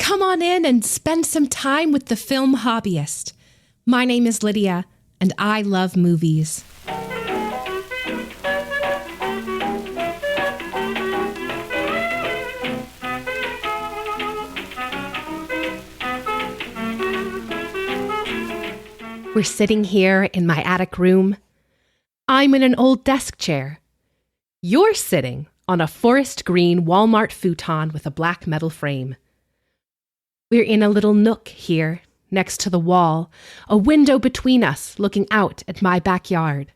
come on in and spend some time with the film hobbyist. My name is Lydia, and I love movies. We're sitting here in my attic room. I'm in an old desk chair. You're sitting on a forest green Walmart futon with a black metal frame. We're in a little nook here, next to the wall, a window between us looking out at my backyard.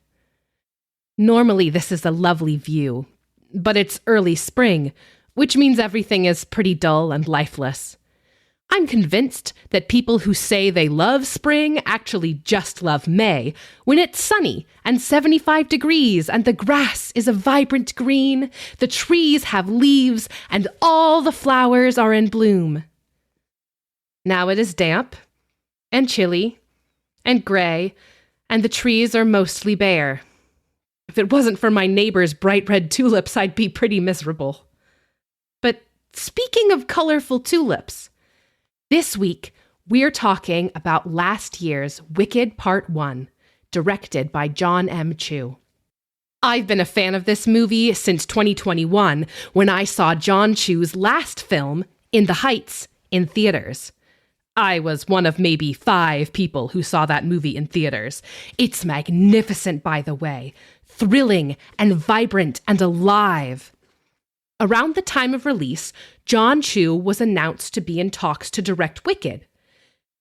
Normally this is a lovely view, but it's early spring, which means everything is pretty dull and lifeless. I'm convinced that people who say they love spring actually just love May, when it's sunny and 75 degrees and the grass is a vibrant green, the trees have leaves, and all the flowers are in bloom. Now it is damp and chilly and gray, and the trees are mostly bare. If it wasn't for my neighbor's bright red tulips, I'd be pretty miserable. But speaking of colorful tulips, this week, we're talking about last year's Wicked Part 1, directed by John M. Chu. I've been a fan of this movie since 2021, when I saw John Chu's last film, In the Heights, in theaters. I was one of maybe 5 people who saw that movie in theaters. It's magnificent, by the way, thrilling and vibrant and alive. Around the time of release, John Chu was announced to be in talks to direct Wicked.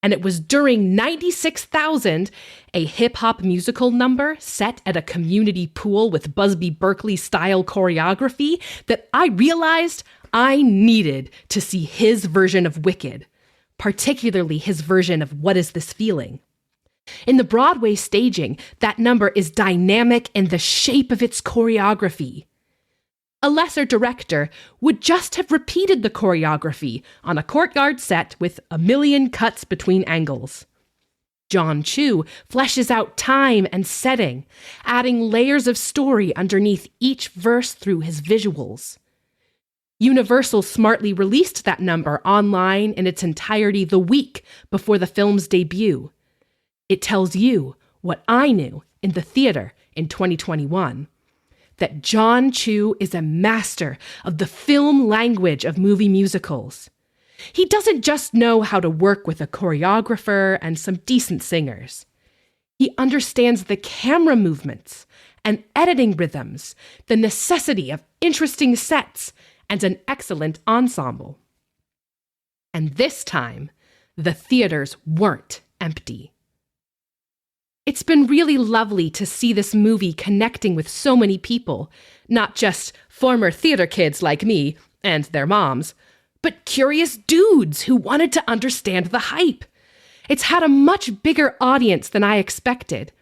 And it was during 96,000, a hip-hop musical number set at a community pool with Busby Berkeley-style choreography, that I realized I needed to see his version of Wicked, particularly his version of What Is This Feeling? In the Broadway staging, that number is dynamic in the shape of its choreography. A lesser director would just have repeated the choreography on a courtyard set with a million cuts between angles. John Chu fleshes out time and setting, adding layers of story underneath each verse through his visuals. Universal smartly released that number online in its entirety the week before the film's debut. It tells you what I knew in the theater in 2021. That John Chu is a master of the film language of movie musicals. He doesn't just know how to work with a choreographer and some decent singers. He understands the camera movements and editing rhythms, the necessity of interesting sets, and an excellent ensemble. And this time, the theaters weren't empty. It's been really lovely to see this movie connecting with so many people, not just former theater kids like me and their moms, but curious dudes who wanted to understand the hype. It's had a much bigger audience than I expected.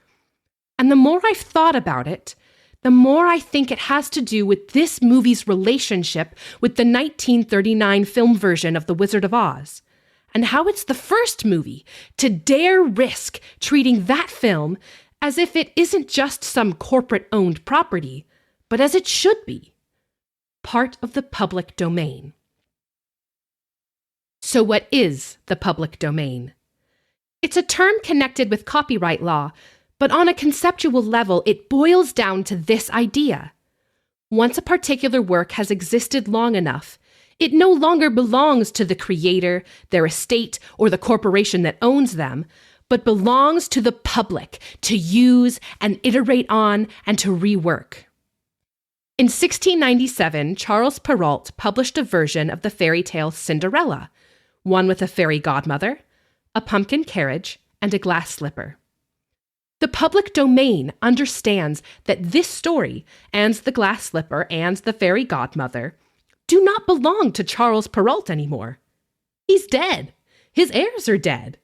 And the more I've thought about it, the more I think it has to do with this movie's relationship with the 1939 film version of The Wizard of Oz, and how it's the first movie to dare risk treating that film as if it isn't just some corporate-owned property, but as it should be, part of the public domain. So what is the public domain? It's a term connected with copyright law, but on a conceptual level, it boils down to this idea. Once a particular work has existed long enough, it no longer belongs to the creator, their estate, or the corporation that owns them, but belongs to the public to use and iterate on and to rework. In 1697, Charles Perrault published a version of the fairy tale Cinderella, one with a fairy godmother, a pumpkin carriage, and a glass slipper. The public domain understands that this story, and the glass slipper and the fairy godmother, do not belong to Charles Perrault anymore. He's dead. His heirs are dead.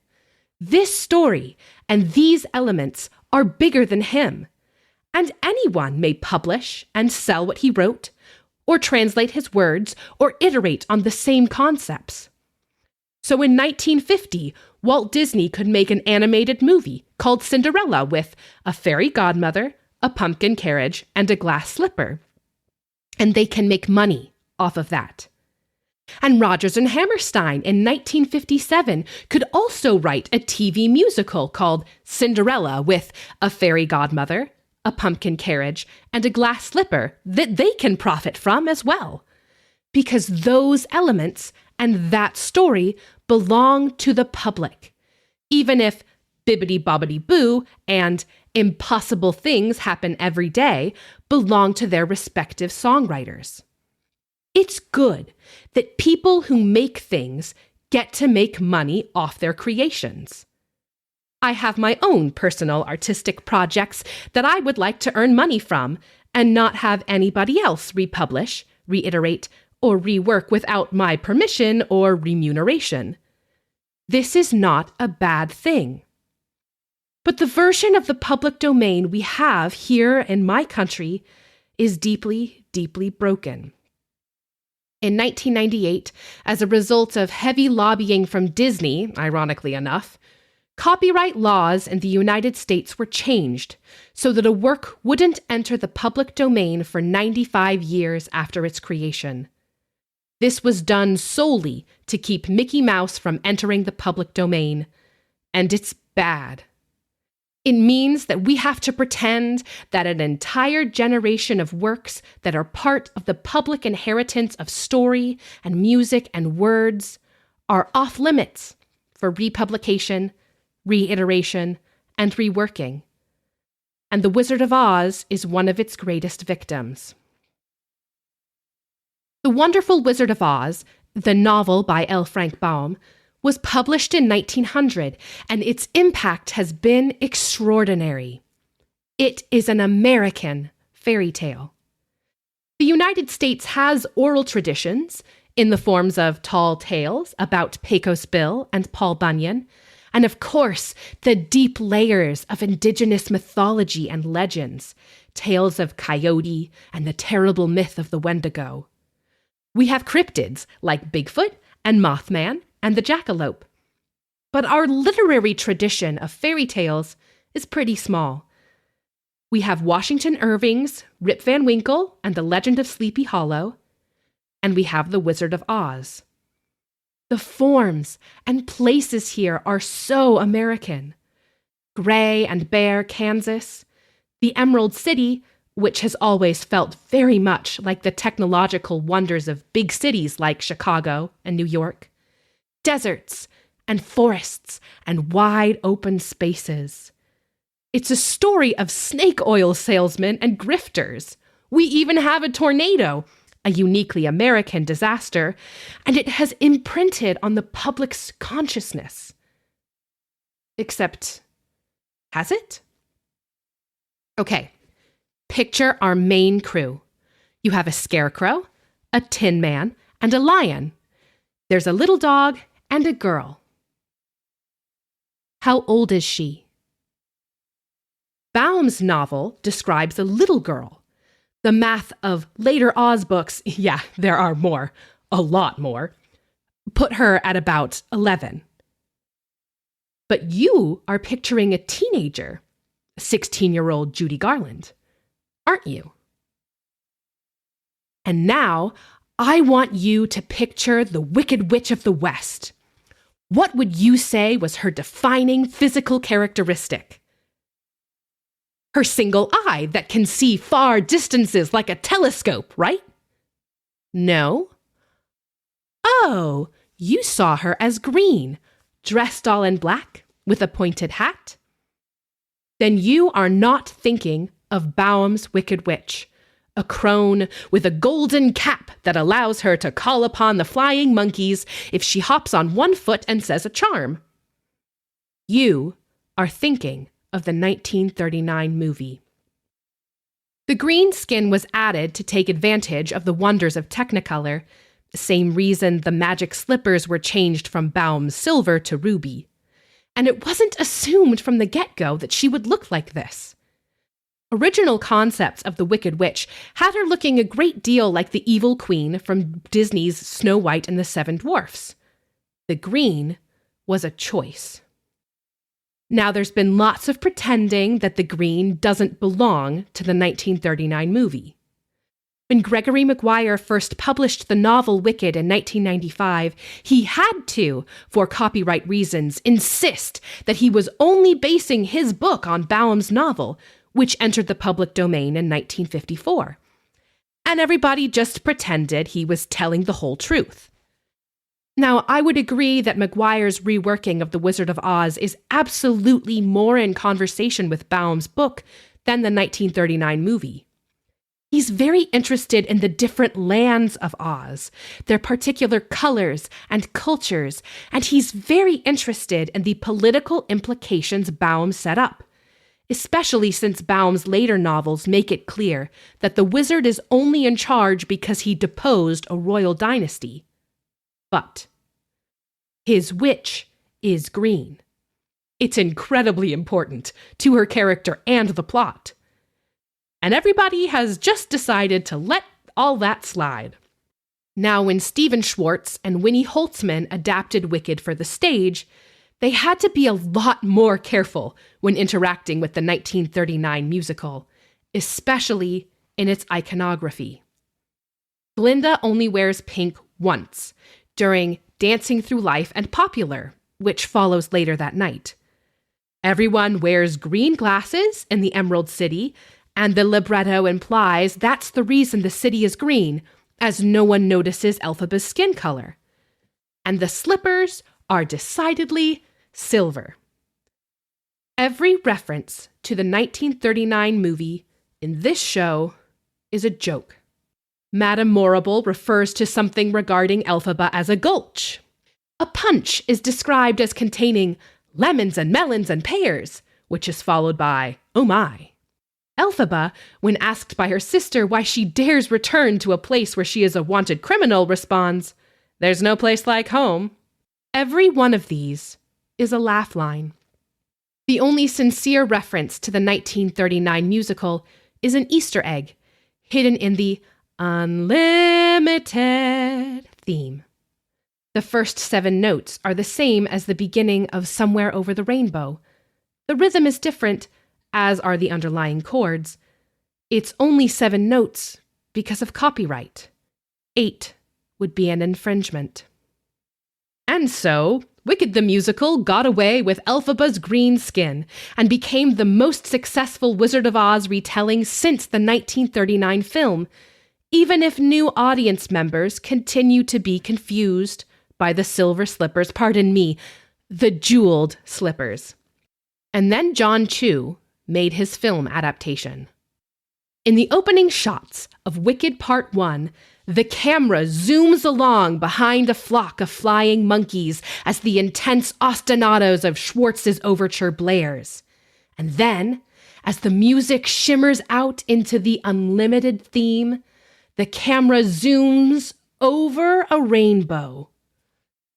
This story and these elements are bigger than him, and anyone may publish and sell what he wrote, or translate his words, or iterate on the same concepts. So in 1950, Walt Disney could make an animated movie called Cinderella with a fairy godmother, a pumpkin carriage, and a glass slipper. And they can make money off of that. And Rodgers and Hammerstein in 1957 could also write a TV musical called Cinderella with a fairy godmother, a pumpkin carriage, and a glass slipper that they can profit from as well. Because those elements and that story belong to the public, even if Bibbidi Bobbidi Boo and Impossible Things Happen Every Day belong to their respective songwriters. It's good that people who make things get to make money off their creations. I have my own personal artistic projects that I would like to earn money from and not have anybody else republish, reiterate, or rework without my permission or remuneration. This is not a bad thing. But the version of the public domain we have here in my country is deeply, deeply broken. In 1998, as a result of heavy lobbying from Disney, ironically enough, copyright laws in the United States were changed so that a work wouldn't enter the public domain for 95 years after its creation. This was done solely to keep Mickey Mouse from entering the public domain, and it's bad. It means that we have to pretend that an entire generation of works that are part of the public inheritance of story and music and words are off limits for republication, reiteration, and reworking. And The Wizard of Oz is one of its greatest victims. The Wonderful Wizard of Oz, the novel by L. Frank Baum, was published in 1900, and its impact has been extraordinary. It is an American fairy tale. The United States has oral traditions in the forms of tall tales about Pecos Bill and Paul Bunyan, and of course, the deep layers of indigenous mythology and legends, tales of Coyote and the terrible myth of the Wendigo. We have cryptids like Bigfoot and Mothman and the jackalope. But our literary tradition of fairy tales is pretty small. We have Washington Irving's Rip Van Winkle and the Legend of Sleepy Hollow, and we have The Wizard of Oz. The forms and places here are so American. Gray and bare Kansas, the Emerald City, which has always felt very much like the technological wonders of big cities like Chicago and New York, deserts and forests and wide open spaces. It's a story of snake oil salesmen and grifters. We even have a tornado, a uniquely American disaster, and it has imprinted on the public's consciousness. Except, has it? Okay, picture our main crew. You have a scarecrow, a tin man, and a lion. There's a little dog and a girl. How old is she? Baum's novel describes a little girl. The math of later Oz books, yeah, there are more, a lot more, put her at about 11. But you are picturing a teenager, 16-year-old Judy Garland, aren't you? And now, I want you to picture the Wicked Witch of the West. What would you say was her defining physical characteristic? Her single eye that can see far distances like a telescope, right? No? Oh, you saw her as green, dressed all in black, with a pointed hat? Then you are not thinking of Baum's Wicked Witch, a crone with a golden cap that allows her to call upon the flying monkeys if she hops on one foot and says a charm. You are thinking of the 1939 movie. The green skin was added to take advantage of the wonders of Technicolor, same reason the magic slippers were changed from Baum's silver to ruby. And it wasn't assumed from the get-go that she would look like this. Original concepts of the Wicked Witch had her looking a great deal like the evil queen from Disney's Snow White and the Seven Dwarfs. The green was a choice. Now, there's been lots of pretending that the green doesn't belong to the 1939 movie. When Gregory Maguire first published the novel Wicked in 1995, he had to, for copyright reasons, insist that he was only basing his book on Baum's novel, which entered the public domain in 1954. And everybody just pretended he was telling the whole truth. Now, I would agree that Maguire's reworking of The Wizard of Oz is absolutely more in conversation with Baum's book than the 1939 movie. He's very interested in the different lands of Oz, their particular colors and cultures, and he's very interested in the political implications Baum set up, especially since Baum's later novels make it clear that the wizard is only in charge because he deposed a royal dynasty. But his witch is green. It's incredibly important to her character and the plot. And everybody has just decided to let all that slide. Now, when Stephen Schwartz and Winnie Holtzman adapted Wicked for the stage, they had to be a lot more careful when interacting with the 1939 musical, especially in its iconography. Glinda only wears pink once, during Dancing Through Life and Popular, which follows later that night. Everyone wears green glasses in the Emerald City, and the libretto implies that's the reason the city is green, as no one notices Elphaba's skin color. And the slippers are decidedly silver. Every reference to the 1939 movie in this show is a joke. Madame Morrible refers to something regarding Elphaba as a gulch. A punch is described as containing lemons and melons and pears, which is followed by, oh my. Elphaba, when asked by her sister why she dares return to a place where she is a wanted criminal, responds, "There's no place like home." Every one of these is a laugh line. The only sincere reference to the 1939 musical is an Easter egg, hidden in the Unlimited theme. The first 7 notes are the same as the beginning of Somewhere Over the Rainbow. The rhythm is different, as are the underlying chords. It's only 7 notes because of copyright. 8 would be an infringement. And so, Wicked the Musical got away with Elphaba's green skin and became the most successful Wizard of Oz retelling since the 1939 film, even if new audience members continue to be confused by the silver slippers, the jeweled slippers. And then John Chu made his film adaptation. In the opening shots of Wicked Part 1, the camera zooms along behind a flock of flying monkeys as the intense ostinatos of Schwartz's overture blares. And then, as the music shimmers out into the Unlimited theme, the camera zooms over a rainbow.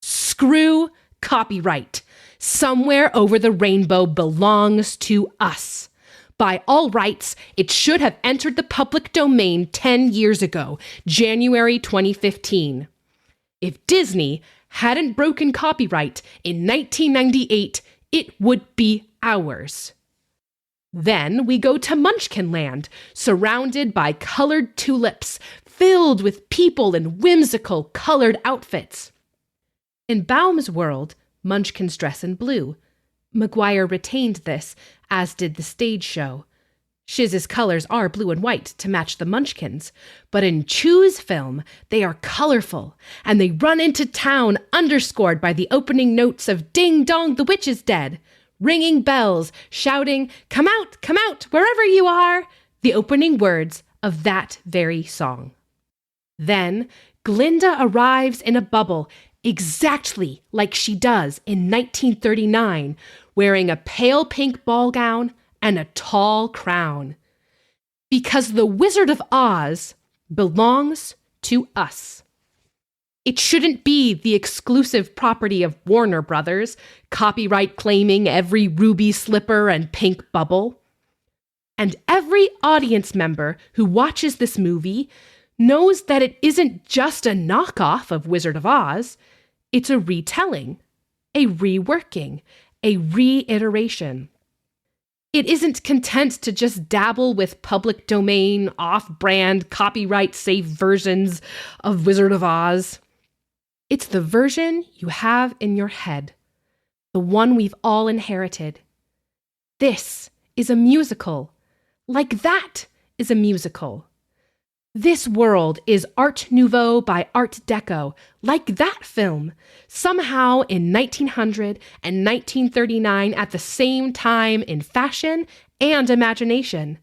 Screw copyright. Somewhere Over the Rainbow belongs to us. By all rights, it should have entered the public domain 10 years ago, January 2015. If Disney hadn't broken copyright in 1998, it would be ours. Then we go to Munchkin Land, surrounded by colored tulips, filled with people in whimsical colored outfits. In Baum's world, Munchkins dress in blue. Maguire retained this, as did the stage show. Shiz's colors are blue and white to match the Munchkins, but in Chu's film, they are colorful, and they run into town underscored by the opening notes of Ding Dong, the Witch is Dead, ringing bells, shouting, come out, wherever you are, the opening words of that very song. Then, Glinda arrives in a bubble, exactly like she does in 1939, wearing a pale pink ball gown and a tall crown. Because the Wizard of Oz belongs to us. It shouldn't be the exclusive property of Warner Brothers, copyright claiming every ruby slipper and pink bubble. And every audience member who watches this movie knows that it isn't just a knockoff of Wizard of Oz. It's a retelling, a reworking, a reiteration. It isn't content to just dabble with public domain, off-brand, copyright-safe versions of Wizard of Oz. It's the version you have in your head, the one we've all inherited. This is a musical. Like that is a musical. This world is Art Nouveau by Art Deco, like that film, somehow in 1900 and 1939 at the same time in fashion and imagination.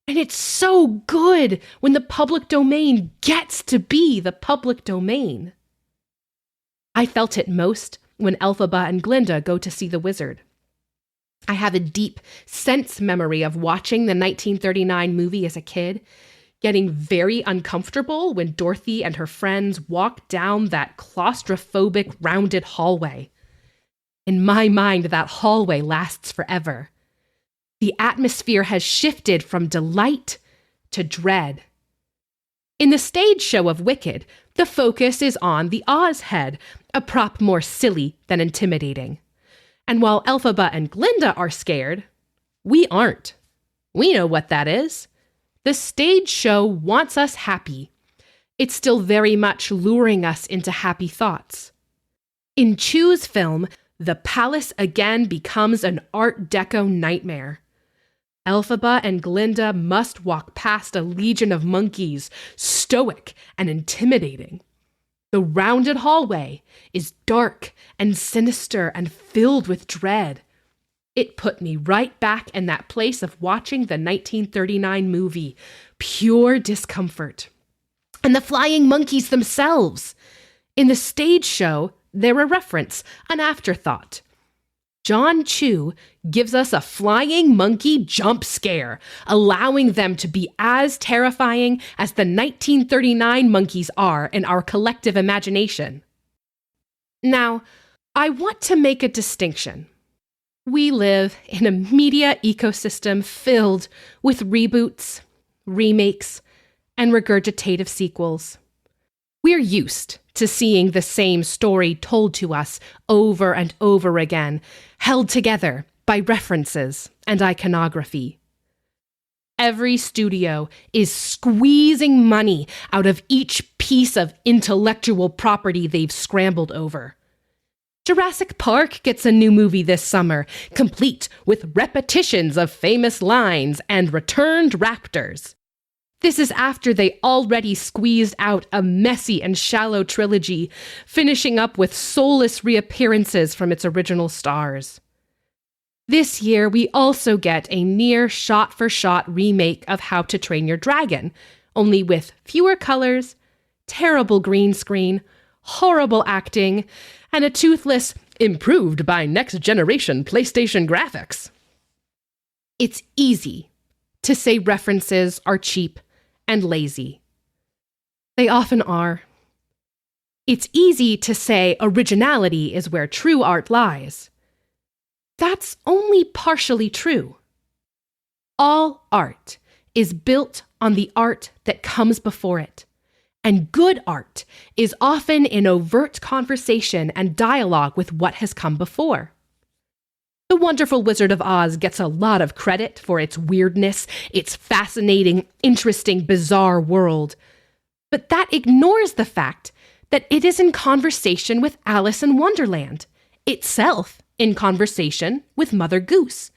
And it's so good when the public domain gets to be the public domain. I felt it most when Elphaba and Glinda go to see the wizard. I have a deep sense memory of watching the 1939 movie as a kid, getting very uncomfortable when Dorothy and her friends walk down that claustrophobic rounded hallway. In my mind, that hallway lasts forever. The atmosphere has shifted from delight to dread. In the stage show of Wicked, the focus is on the Oz head, a prop more silly than intimidating. And while Elphaba and Glinda are scared, we aren't. We know what that is. The stage show wants us happy. It's still very much luring us into happy thoughts. In Chu's film, the palace again becomes an Art Deco nightmare. Elphaba and Glinda must walk past a legion of monkeys, stoic and intimidating. The rounded hallway is dark and sinister and filled with dread. It put me right back in that place of watching the 1939 movie. Pure discomfort. And the flying monkeys themselves. In the stage show, they're a reference, an afterthought. John Chu gives us a flying monkey jump scare, allowing them to be as terrifying as the 1939 monkeys are in our collective imagination. Now, I want to make a distinction. We live in a media ecosystem filled with reboots, remakes, and regurgitative sequels. We're used to seeing the same story told to us over and over again, held together by references and iconography. Every studio is squeezing money out of each piece of intellectual property they've scrambled over. Jurassic Park gets a new movie this summer, complete with repetitions of famous lines and returned raptors. This is after they already squeezed out a messy and shallow trilogy, finishing up with soulless reappearances from its original stars. This year, we also get a near shot-for-shot remake of How to Train Your Dragon, only with fewer colors, terrible green screen, horrible acting, and a toothless, improved by next-generation PlayStation graphics. It's easy to say references are cheap and lazy. They often are. It's easy to say originality is where true art lies. That's only partially true. All art is built on the art that comes before it. And good art is often in overt conversation and dialogue with what has come before. The Wonderful Wizard of Oz gets a lot of credit for its weirdness, its fascinating, interesting, bizarre world. But that ignores the fact that it is in conversation with Alice in Wonderland, itself in conversation with Mother Goose.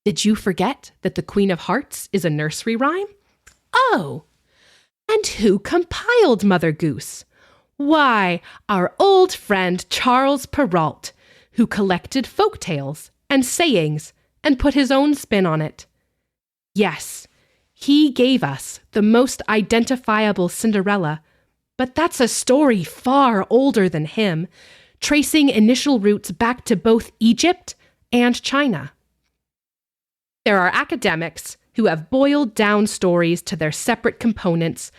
Did you forget that the Queen of Hearts is a nursery rhyme? Oh! And who compiled Mother Goose? Why, our old friend Charles Perrault, who collected folk tales and sayings and put his own spin on it. Yes, he gave us the most identifiable Cinderella, but that's a story far older than him, tracing initial roots back to both Egypt and China. There are academics who have boiled down stories to their separate components,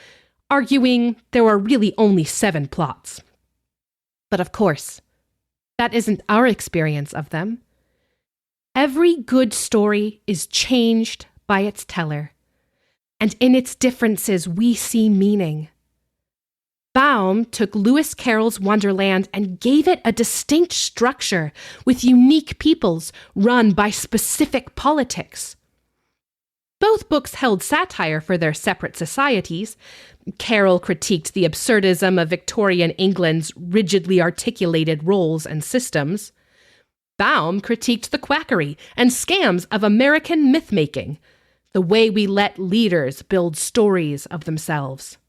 arguing there are really only 7 plots. But of course, that isn't our experience of them. Every good story is changed by its teller, and in its differences we see meaning. Baum took Lewis Carroll's Wonderland and gave it a distinct structure with unique peoples run by specific politics. Both books held satire for their separate societies. Carroll critiqued the absurdism of Victorian England's rigidly articulated roles and systems. Baum critiqued the quackery and scams of American myth-making, the way we let leaders build stories of themselves.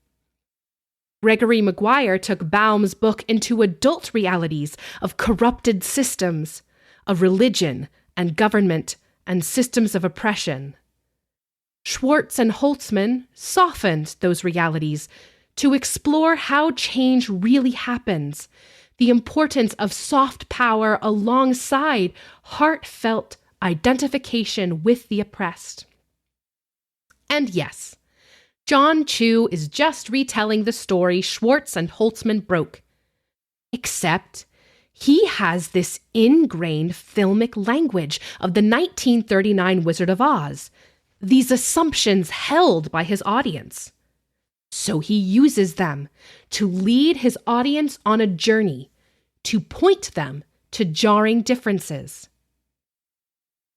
Gregory Maguire took Baum's book into adult realities of corrupted systems, of religion and government and systems of oppression. Schwartz and Holtzman softened those realities to explore how change really happens, the importance of soft power alongside heartfelt identification with the oppressed. And yes, John Chu is just retelling the story Schwartz and Holtzman broke. Except he has this ingrained filmic language of the 1939 Wizard of Oz, these assumptions held by his audience. So he uses them to lead his audience on a journey, to point them to jarring differences.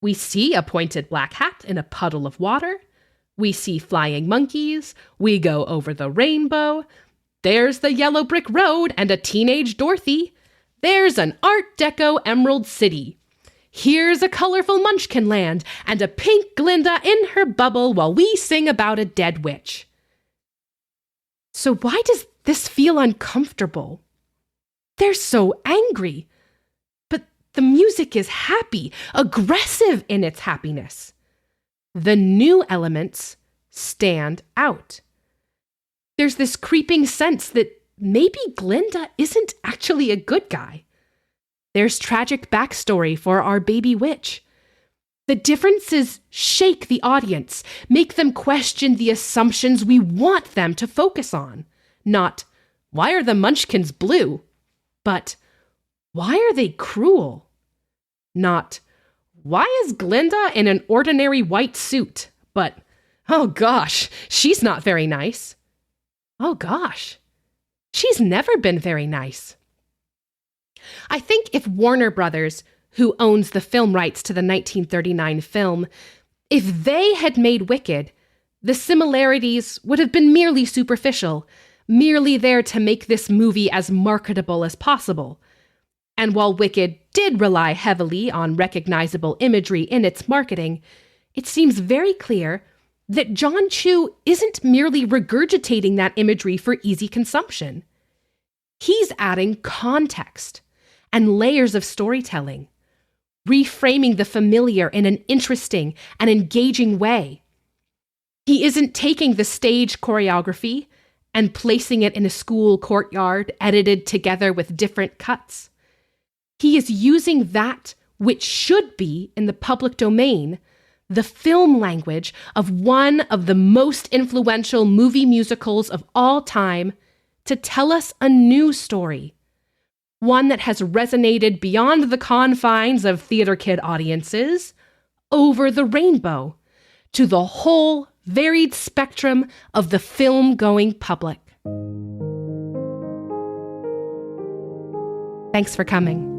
We see a pointed black hat in a puddle of water. We see flying monkeys. We go over the rainbow. There's the yellow brick road and a teenage Dorothy. There's an Art Deco Emerald City. Here's a colorful Munchkin land and a pink Glinda in her bubble while we sing about a dead witch. So why does this feel uncomfortable? They're so angry. But the music is happy, aggressive in its happiness. The new elements stand out. There's this creeping sense that maybe Glinda isn't actually a good guy. There's tragic backstory for our baby witch. The differences shake the audience, make them question the assumptions we want them to focus on. Not, why are the Munchkins blue? But, why are they cruel? Not, why is Glinda in an ordinary white suit? But, oh gosh, she's not very nice. Oh gosh, she's never been very nice. I think if Warner Brothers, who owns the film rights to the 1939 film, if they had made Wicked, the similarities would have been merely superficial, merely there to make this movie as marketable as possible. And while Wicked did rely heavily on recognizable imagery in its marketing, it seems very clear that John Chu isn't merely regurgitating that imagery for easy consumption. He's adding context and layers of storytelling, reframing the familiar in an interesting and engaging way. He isn't taking the stage choreography and placing it in a school courtyard edited together with different cuts. He is using that which should be in the public domain, the film language of one of the most influential movie musicals of all time, to tell us a new story. One that has resonated beyond the confines of theater kid audiences, over the rainbow, to the whole varied spectrum of the film-going public. Thanks for coming.